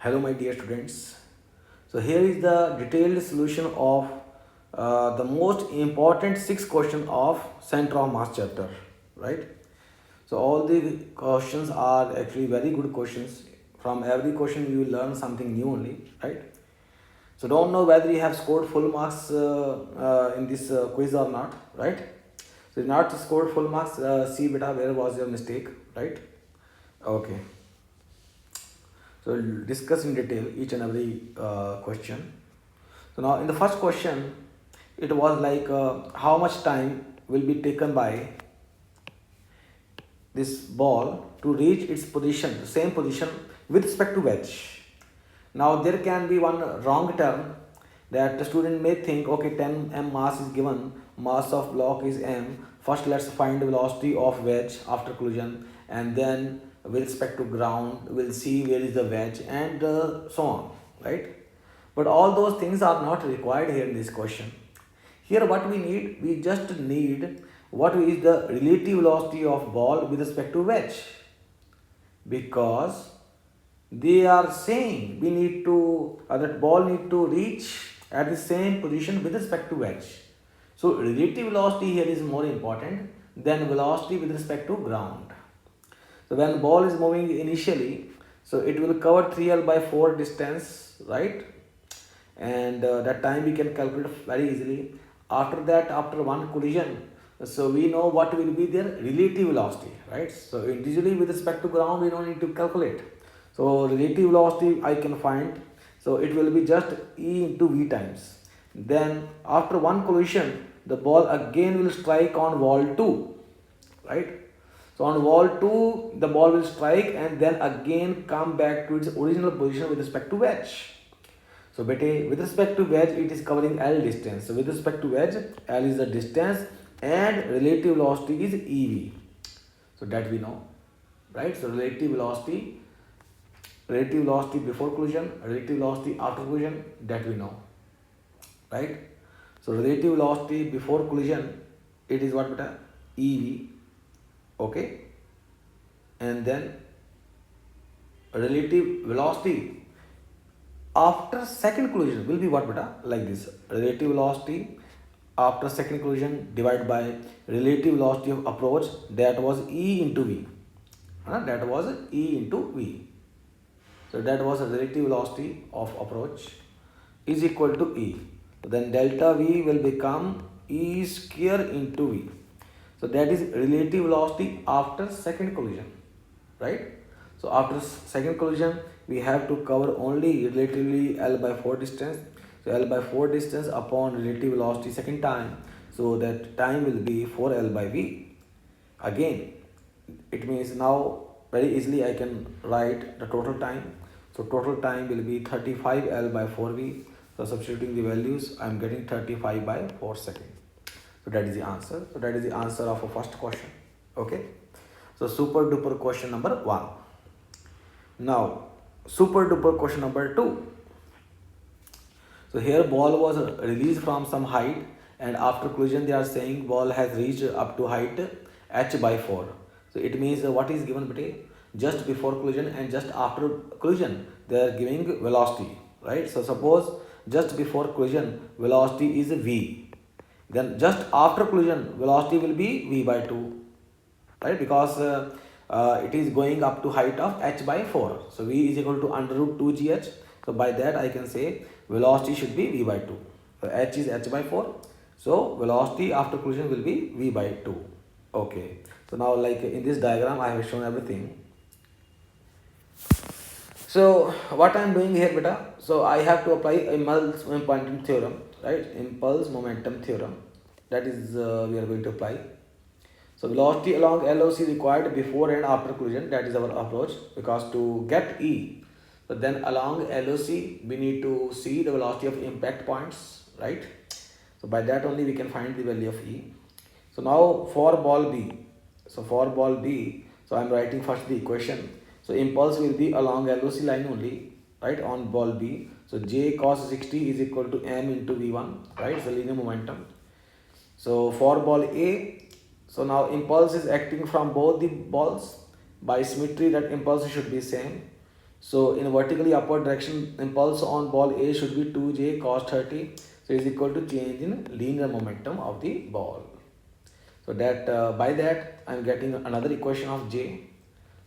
Hello my dear students. So here is the detailed solution of the most important 6 questions of center of mass chapter, right? So all the questions are actually very good questions. From every question you will learn something new only, right? So don't know whether you have scored full marks in this quiz or not, right? So if not scored full marks, see beta where was your mistake, right? Okay. So we'll discuss in detail each and every question. So now in the first question, it was like how much time will be taken by this ball to reach its position, the same position with respect to wedge. Now there can be one wrong term that the student may think, okay, 10 m mass is given, mass of block is m. First let's find the velocity of wedge after collision, and then with respect to ground we'll see where is the wedge and so on, right? But all those things are not required here in this question. Here what we just need what is the relative velocity of ball with respect to wedge, because they are saying we need to that ball need to reach at the same position with respect to wedge. So relative velocity here is more important than velocity with respect to ground. So when ball is moving initially, so it will cover 3L by 4 distance, right? And that time we can calculate very easily. After that, after one collision, so we know what will be their relative velocity, right? So individually with respect to ground we don't need to calculate. So relative velocity I can find, so it will be just E into V times. Then after one collision the ball again will strike on wall 2, right? So on wall 2 the ball will strike and then again come back to its original position with respect to wedge. So beta, with respect to wedge it is covering L distance. So with respect to wedge, L is the distance and relative velocity is EV. So that we know, right? So relative velocity before collision, relative velocity after collision, that we know, right? So relative velocity before collision, it is what beta? EV, okay? And then relative velocity after second collision will be what beta? Like this. Relative velocity after second collision divided by relative velocity of approach, that was E into V. That was E into V. So that was a relative velocity of approach is equal to E. So then delta V will become E square into V. So that is relative velocity after second collision, right? So after second collision we have to cover only relatively L by 4 distance. So L by 4 distance upon relative velocity second time. So that time will be 4L by V. Again, it means now very easily I can write the total time. So total time will be 35L by 4V. So substituting the values, I am getting 35 by 4 seconds. So that is the answer. So that is the answer of a first question. Okay. So super duper question number 1. Now super duper question number 2. So here ball was released from some height and after collision they are saying ball has reached up to height h by 4. So it means what is given between just before collision and just after collision they are giving velocity, right? So suppose just before collision velocity is V, then just after collision velocity will be V by 2, right? Because it is going up to height of h by 4. So V is equal to under root 2gh. So by that I can say velocity should be V by 2. So h is h by 4. So velocity after collision will be V by 2. Okay. So now like in this diagram I have shown everything. So what I am doing here beta, so I have to apply impulse momentum theorem, right? Impulse momentum theorem, that is we are going to apply. So velocity along LOC required before and after collision, that is our approach, because to get E, so then along LOC we need to see the velocity of impact points, right? So by that only we can find the value of E. So now for ball B, so I am writing first the equation. So impulse will be along LOC line only, right, on ball B. So J cos 60 is equal to M into V1, right? So linear momentum. So for ball A, so now impulse is acting from both the balls. By symmetry that impulse should be same. So in vertically upward direction, impulse on ball A should be 2j cos 30, so is equal to change in linear momentum of the ball. So that by that I am getting another equation of J.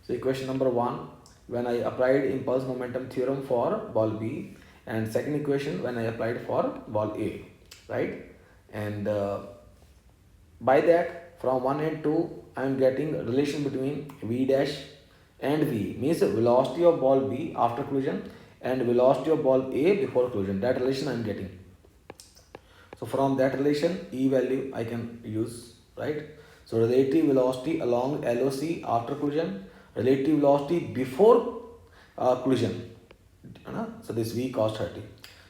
So equation number 1, when I applied impulse momentum theorem for ball B, and second equation when I applied for ball A, right? And by that from 1 and 2 I am getting relation between V dash and V, means velocity of ball B after collision and velocity of ball A before collision. That relation I am getting. So from that relation E value I can use, right? So relative velocity along LOC after collision, relative velocity before collision. So this V cos 30.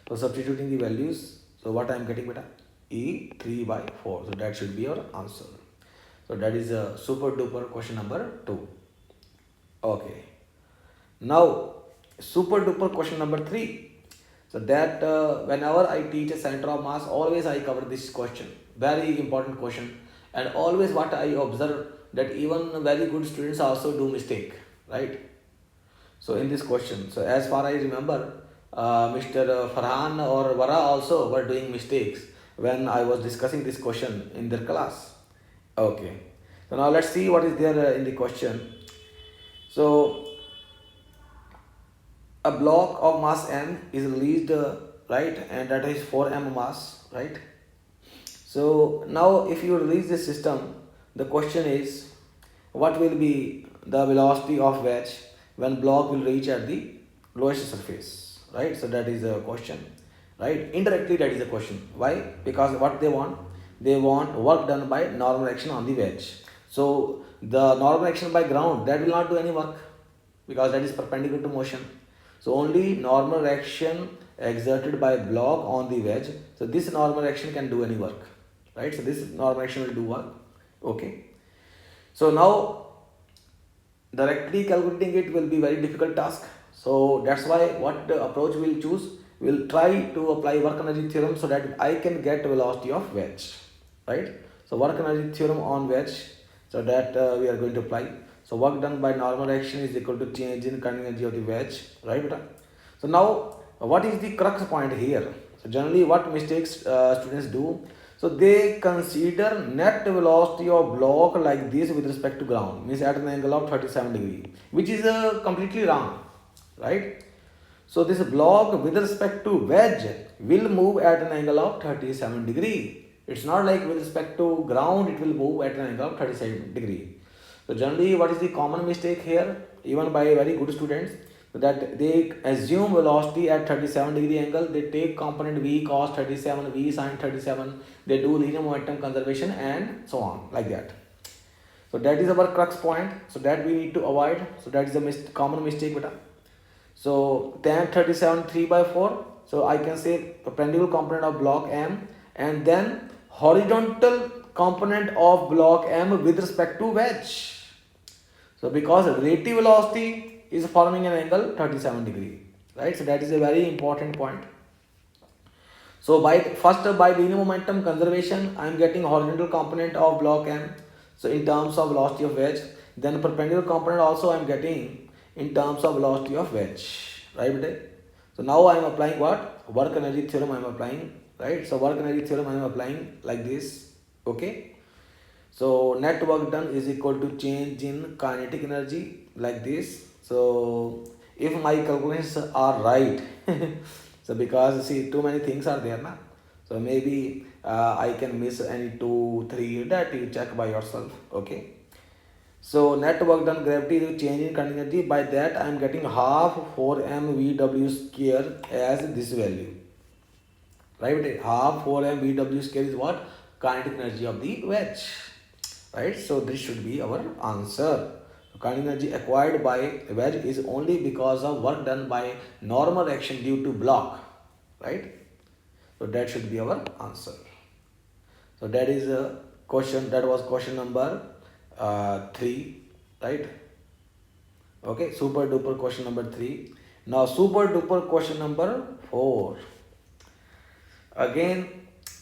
So substituting the values, so what I am getting beta? E 3 by 4. So that should be our answer. So that is a super duper question number 2. Okay. Now super duper question number 3. So that whenever I teach a center of mass, always I cover this question. Very important question. And always what I observe, that even very good students also do mistake, right? So in this question, so as far I remember, Mr. Farhan or Vara also were doing mistakes when I was discussing this question in their class. Okay. So now let's see what is there in the question. So a block of mass m is released, right, and that is 4m mass, right? So now if you release this system, the question is what will be the velocity of wedge when block will reach at the lowest surface, right? So that is a question, right? Indirectly that is a question. Why? Because what they want work done by normal action on the wedge. So the normal action by ground, that will not do any work because that is perpendicular to motion. So only normal action exerted by block on the wedge. So this normal action can do any work, right? So this normal action will do work. Okay. So now directly calculating it will be very difficult task. So that's why what the approach we'll choose, we'll try to apply work energy theorem so that I can get velocity of wedge, right? So work energy theorem on wedge, so that we are going to apply. So work done by normal action is equal to change in kinetic energy of the wedge, right beta? So now what is the crux point here? So generally what mistakes students do, so they consider net velocity of block like this with respect to ground, means at an angle of 37 degree, which is completely wrong, right? So this block with respect to wedge will move at an angle of 37 degree. It's not like with respect to ground it will move at an angle of 37 degree. So generally what is the common mistake here, even by very good students, that they assume velocity at 37 degree angle, they take component V cos 37, V sin 37, they do linear momentum conservation and so on like that. So that is our crux point, so that we need to avoid. So that is a common mistake beta. So tan 37 3 by 4, so I can say perpendicular component of block M and then horizontal component of block M with respect to wedge. So because relative velocity is forming an angle 37 degree, right? So that is a very important point. So by linear momentum conservation, I am getting horizontal component of block M, so in terms of velocity of wedge. Then perpendicular component also I am getting in terms of velocity of wedge, right? So now I am applying what? Work energy theorem I am applying, right? So work energy theorem I am applying like this, okay? So net work done is equal to change in kinetic energy like this. So if my calculations are right, so because see too many things are there now, so maybe I can miss any 2 3, that you check by yourself, okay? So net work done gravity is change in kinetic energy, by that I am getting half 4m VW square as this value, right? Half 4m VW square is what? Kinetic energy of the wedge, right? So this should be our answer. Kinetic energy acquired by wedge is only because of work done by normal action due to block, right? So that should be our answer. So that is a question, that was question number 3, right? Okay, super duper question number 3. Now super duper question number 4. Again,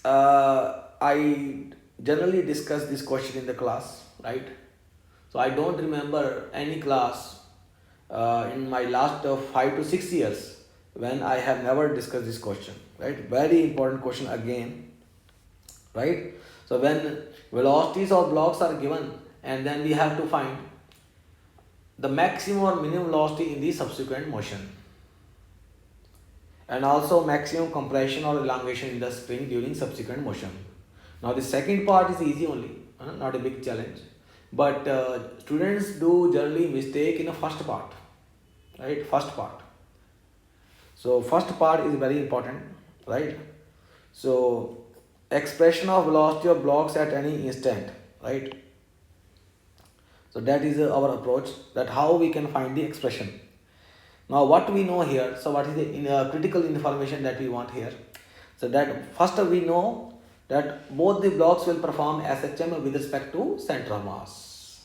I generally discuss this question in the class, right? So I don't remember any class in my last 5 to 6 years when I have never discussed this question, right? Very important question again, right? So when velocities of blocks are given and then we have to find the maximum or minimum velocity in the subsequent motion, and also maximum compression or elongation in the spring during subsequent motion. Now the second part is easy only, not a big challenge, but students do generally mistake in the first part, right? First part. So first part is very important, right? So expression of velocity of blocks at any instant, right? So that is our approach, that how we can find the expression. Now what we know here, so what is the critical information that we want here? So that first we know that both the blocks will perform SHM with respect to center of mass.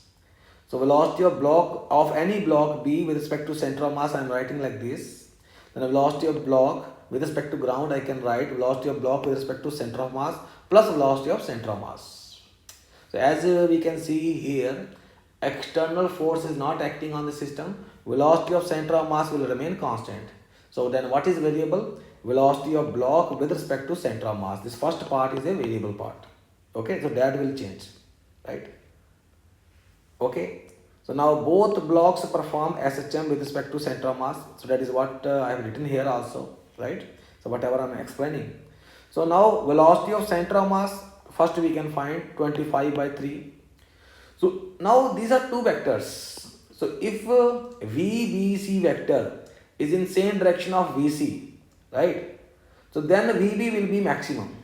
So velocity of block of any block B with respect to center of mass I am writing like this. Then velocity of block with respect to ground I can write velocity of block with respect to center of mass plus velocity of center of mass. So as we can see here, external force is not acting on the system, velocity of center of mass will remain constant. So then what is variable? Velocity of block with respect to center of mass. This first part is a variable part. Okay, so that will change, right? Okay, so now both blocks perform SHM with respect to center of mass. So that is what I have written here also, right? So whatever I am explaining. So now velocity of center of mass, first we can find 25 by 3. So now these are two vectors. So if VBC vector is in same direction of VC, right? So then VB will be maximum.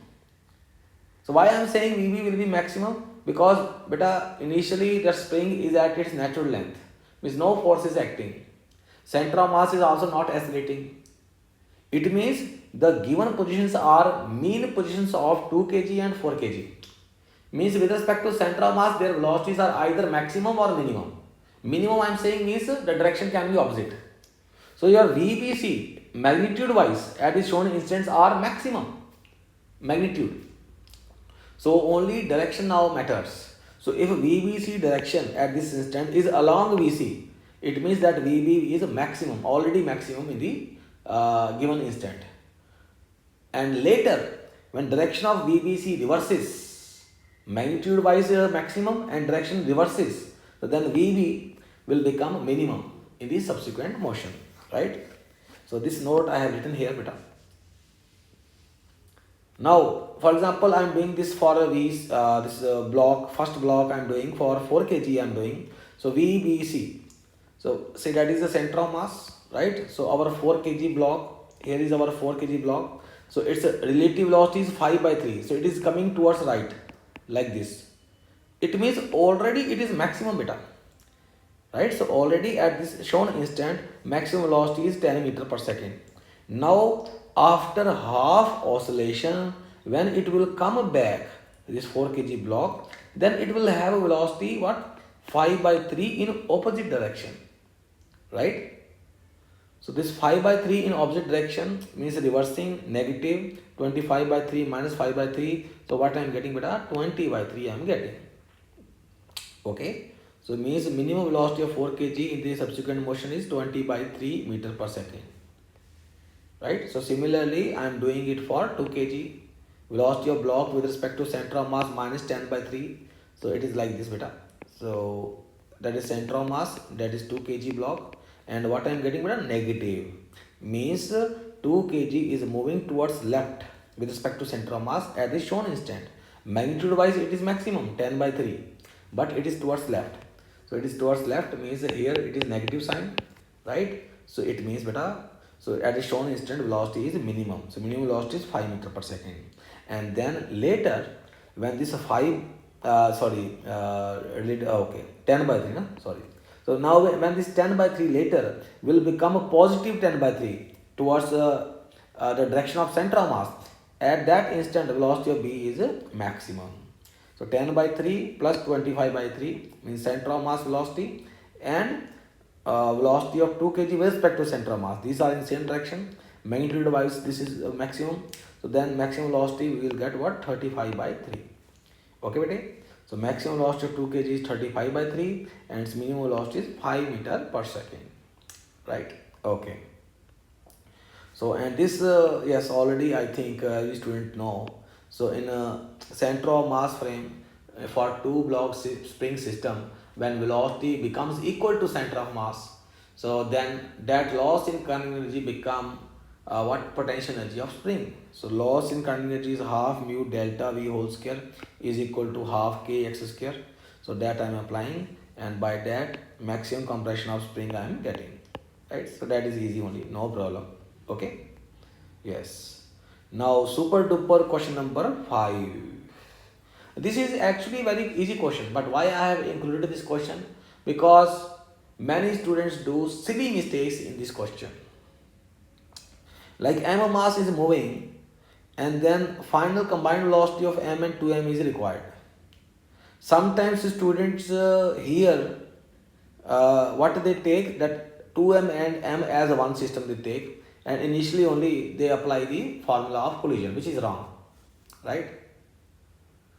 So why I am saying VB will be maximum? Because beta initially the spring is at its natural length, means no force is acting. Center of mass is also not accelerating. It means the given positions are mean positions of 2 kg and 4 kg. Means with respect to center of mass, their velocities are either maximum or minimum. Minimum I am saying means the direction can be opposite. So your VBC magnitude wise at the shown instants are maximum magnitude. So only direction now matters. So if VBC direction at this instant is along VC, it means that VB is maximum, already maximum in the given instant. And later when direction of VBC reverses, magnitude wise maximum and direction reverses, so then VB will become minimum in the subsequent motion, right? So this note I have written here, beta. Now for example I am doing this for this block, first block I am doing for 4 kg I am doing. So VBC, so say that is the center of mass, right? So our 4 kg block, here is our 4 kg block. So its relative velocity is 5 by 3. So it is coming towards right like this. It means already it is maximum beta, right? So already at this shown instant maximum velocity is 10 meter per second. Now after half oscillation, when it will come back this 4 kg block, then it will have a velocity what? 5 by 3 in opposite direction, right? So this 5 by 3 in opposite direction means reversing, negative 25 by 3 minus 5 by 3. So what I am getting beta? 20 by 3 I am getting. Okay. So means minimum velocity of 4 kg in the subsequent motion is 20 by 3 meter per second. Right. So similarly I am doing it for 2 kg. Velocity of block with respect to center of mass minus 10 by 3. So it is like this beta. So that is center of mass, that is 2 kg block. And what I am getting beta? Negative. Means 2 kg is moving towards left with respect to center of mass at the shown instant. Magnitude wise it is maximum 10 by 3. But it is towards left. So it is towards left means here it is negative sign. Right. So it means beta. So at the shown instant velocity is minimum. So minimum velocity is 5 meter per second. And then later when this 10 by 3, no? Sorry. So now when this 10 by 3 later will become a positive 10 by 3 towards the direction of center of mass, at that instant velocity of B is maximum. So 10 by 3 plus 25 by 3 means center of mass velocity and velocity of 2 kg with respect to center of mass. These are in same direction. Magnitude wise this is maximum. So then maximum velocity we will get what? 35 by 3. Okay, bete? So maximum velocity of 2 kg is 35 by 3 and its minimum velocity is 5 meter per second. right? Okay. So and this yes, already I think every student know. So in a center of mass frame for two block spring system, when velocity becomes equal to center of mass, so then that loss in kinetic energy become what potential energy of spring. So loss in kinetic energy is half mu delta v whole square is equal to half k x square. So that I am applying, and by that maximum compression of spring I am getting, right? So that is easy only, no problem. Okay. Yes. Now super duper question number 5. This is actually very easy question, but why I have included this question? Because many students do silly mistakes in this question. Like m mass is moving, and then final combined velocity of m and 2m is required. Sometimes students here what they take, that 2m and m as one system they take, and initially only they apply the formula of collision, which is wrong, right?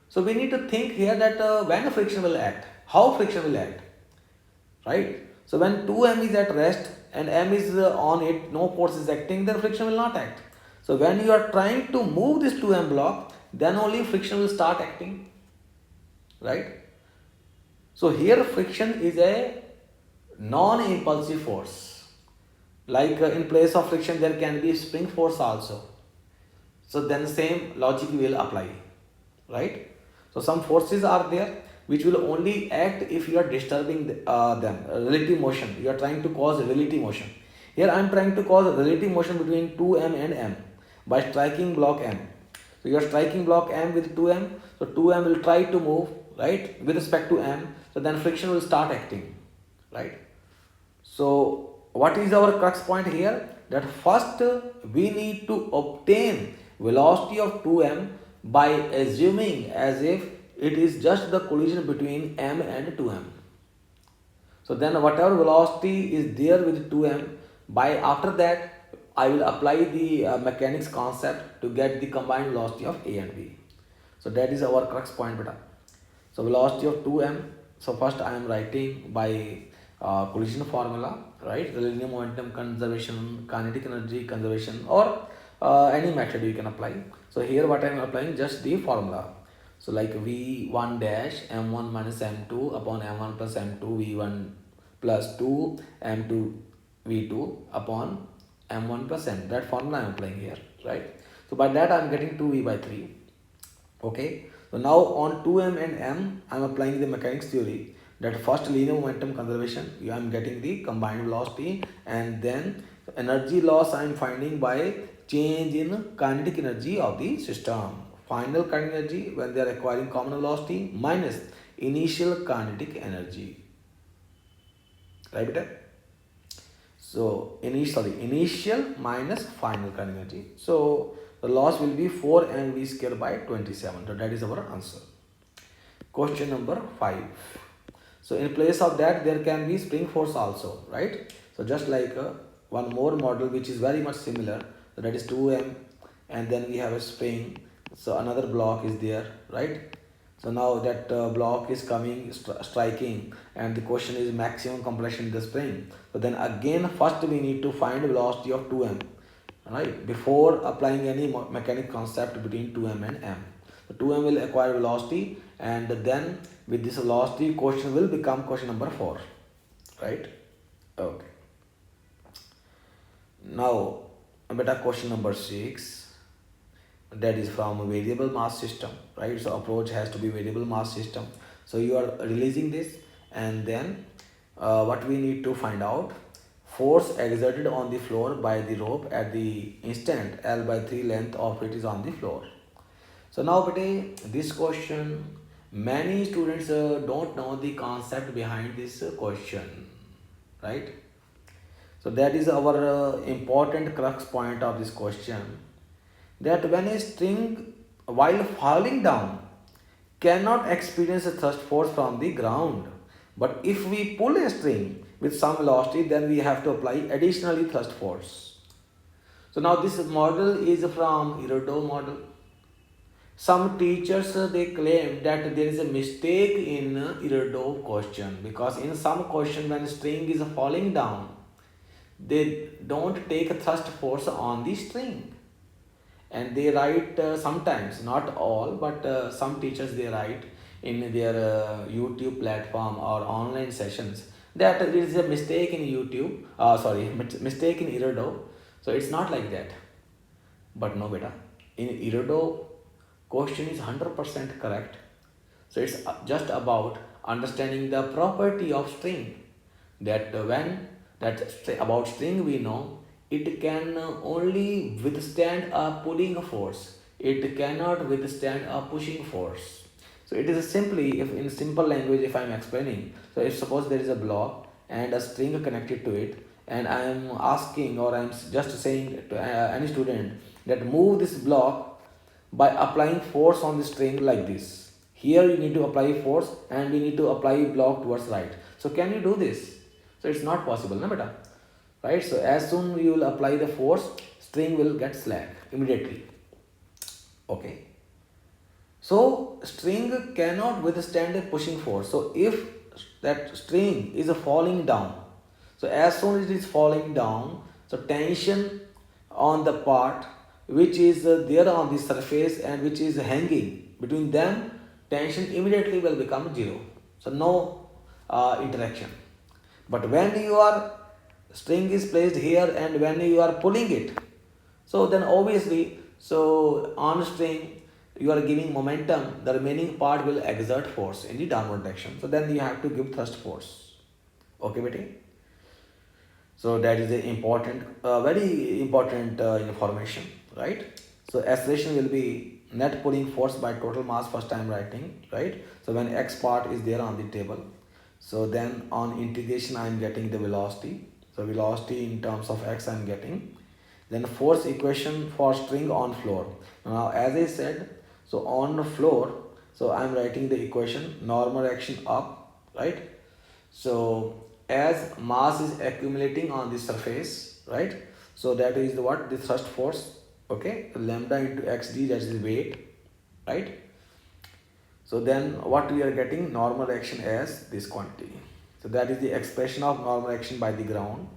So we need to think here that when friction will act, how friction will act, right? So when 2m is at rest and m is on it, no force is acting, then friction will not act. So when you are trying to move this 2m block, then only friction will start acting, right? So here friction is a non-impulsive force. Like in place of friction there can be spring force also. So then same logic will apply, right? So some forces are there which will only act if you are disturbing them. Relative motion, you are trying to cause relative motion. Here I am trying to cause relative motion between 2m and m by striking block m. So you are striking block m with 2m, so 2m will try to move, right, with respect to m, so then friction will start acting, right? So what is our crux point here? That first we need to obtain velocity of 2m by assuming as if it is just the collision between m and 2m. So then whatever velocity is there with 2m, by after that I will apply the mechanics concept to get the combined velocity of a and b. So that is our crux point, beta. So velocity of 2m. So first I am writing by collision formula, right? Relative momentum conservation, kinetic energy conservation, or any method you can apply. So here what I am applying, just the formula. So like v1 dash m1 minus m2 upon m1 plus m2 v1 plus 2 m2 v2 upon m1 plus m. That formula I am applying here, right? So by that I am getting 2v by 3. Okay. So now on 2m and m I am applying the mechanics theory, that first linear momentum conservation, I am getting the combined velocity, and then energy loss I am finding by change in kinetic energy of the system. Final kinetic energy when they are acquiring common velocity minus initial kinetic energy, right? So initial minus final kinetic energy. So the loss will be 4 mv square by 27. So that is our answer. Question number 5. So in place of that there can be spring force also, right? So just like one more model which is very much similar, so that is 2m, and then we have a spring. So another block is there, right? So now that block is coming striking, and the question is maximum compression in the spring. So then again first we need to find velocity of 2m, right, before applying any mechanic concept between 2m and m. So 2m will acquire velocity, and then with this velocity question will become question number 4, right? Okay. Now beta question number 6, that is from a variable mass system, right? So approach has to be variable mass system. So you are releasing this, and then what we need to find out, force exerted on the floor by the rope at the instant L by 3 length of it is on the floor. So now this question, many students don't know the concept behind this question, right? So that is our important crux point of this question, that when a string while falling down cannot experience a thrust force from the ground, but if we pull a string with some velocity, then we have to apply additionally thrust force. So now this model is from Irodo model. Some teachers they claim that there is a mistake in Irodo question, because in some question when string is falling down, they don't take a thrust force on the string, and they write sometimes, not all, but some teachers they write in their YouTube platform or online sessions that there is a mistake in YouTube, sorry, mistake in Irido. So it's not like that. But no, beta, in Irido, question is 100% correct. So it's just about understanding the property of string. That when about string we know it can only withstand a pulling force. It cannot withstand a pushing force. So it is simply, if in simple language, if I am explaining. So if suppose there is a block and a string connected to it, and I am asking, or I am just saying to any student that move this block by applying force on the string like this. Here you need to apply force and we need to apply block towards right. So can you do this? So it's not possible, na beta? Right? So as soon you will apply the force, string will get slack immediately. Okay. So string cannot withstand a pushing force. So if that string is falling down, so as soon as it is falling down, so tension on the part which is there on the surface and which is hanging between them, tension immediately will become zero. So no interaction. But when your string is placed here and when you are pulling it, so then obviously, so on string you are giving momentum, the remaining part will exert force in the downward direction. So then you have to give thrust force. Okay, Betty? So that is a important, very important information, right? So acceleration will be net pulling force by total mass first time writing, right? So when x part is there on the table, so then on integration I am getting the velocity. So velocity in terms of x I am getting. Then force equation for string on floor. Now as I said, so on the floor, so I am writing the equation normal action up, right? So as mass is accumulating on the surface, right? So that is the what? The thrust force, okay? Lambda into xd, that is the weight, right? So then what we are getting? Normal action as this quantity. So that is the expression of normal action by the ground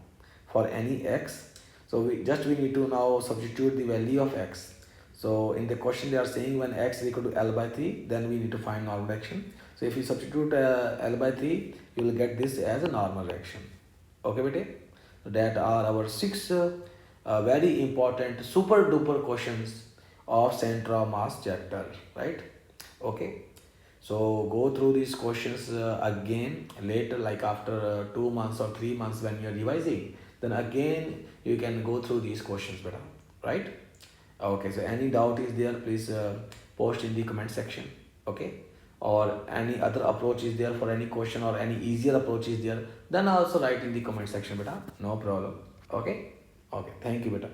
for any x. So we need to now substitute the value of x. So in the question they are saying when x is equal to L by 3, then we need to find normal action. So if you substitute L by 3, you will get this as a normal action. Okay, bete? So that are our 6 very important super duper questions of center of mass chapter, right? Okay. So go through these questions again later, like after 2 months or 3 months when you are revising. Then again you can go through these questions better, right? Okay, so any doubt is there, please post in the comment section, okay? Or any other approach is there for any question, or any easier approach is there, then also write in the comment section, beta. No problem. Okay? Okay, thank you, beta.